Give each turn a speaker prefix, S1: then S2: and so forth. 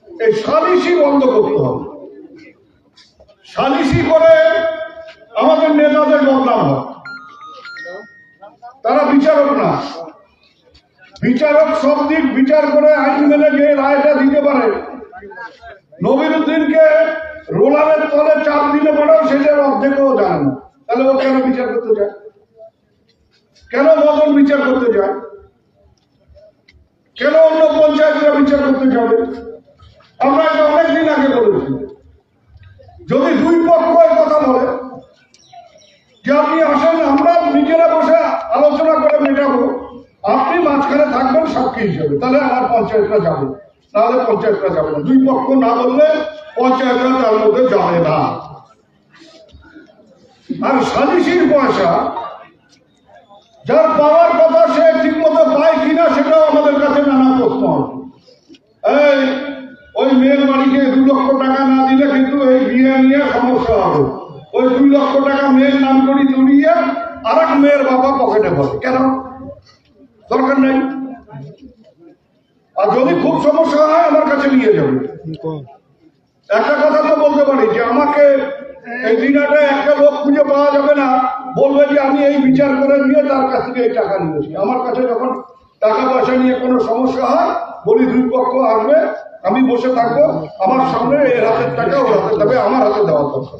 S1: এই সালিশি বন্ধ করতে হবে। সালিশি করে আমাদের নেতাদের বদনাম হয়, তারা বিচারক না। বিচারক সব দিক বিচার করে আইন মেনে যে রায়টা দিতে পারে। নবীরউদ্দিনকে রোলারের তলে চাপ দিলে পরেও সেটার অর্ধেকও জানে না, তাহলে ও কেন বিচার করতে যায়? কেন মদন বিচার করতে যায়? কেন অন্য পঞ্চায়েতরা বিচার করতে যাবে? আমরা এটা অনেকদিন আগে বলেছি, যদি দুই পক্ষ কথা বলে যে আপনি আসেন, আমরা নিজেরা বসে আলোচনা করে মেটাবো, আপনি মাঝখানে থাকবেন সাক্ষী হিসেবে, তাহলে আমার পঞ্চায়েতরা যাবে, তাহলে পঞ্চায়েতরা যাবে না। দুই পক্ষ না বললে পঞ্চায়েতরা তার মধ্যে যাবে না। আর সালিশির পয়সা যার পাওয়ার কথা সে ঠিক মতো পায় কিনা সেটাও আমাদের কাছে নানা প্রশ্ন আছে। এই ওই মেয়ের বাড়িকে 2 লক্ষ টাকা না দিলে কিন্তু এই বিয়ে নিয়ে সমস্যা হবে। ওই 2 লক্ষ টাকা মেয়ের নাম করে তুলিয়ে আর এক মেয়ের বাবা পকেটে ভরে, কেন? দরকার নেই। আর যদি খুব সমস্যা হয় আমার কাছে নিয়ে যাবে। একটা কথা তো বলতে পারি যে আমাকে এই দিনাটা একটা লোক খুঁজে পাওয়া যাবে না, বলবে যে আমি এই বিচার করে নিয়ে তার কাছ থেকে এই টাকা নিয়েছি। আমার কাছে যখন টাকা পয়সা নিয়ে কোনো সমস্যা হয়, বলি দুই পক্ষ আসবে, আমি বসে থাকবো, আমার সামনে এর হাতের টাকা ওর হাতে দেবে, আমার হাতে দেওয়া দরকার।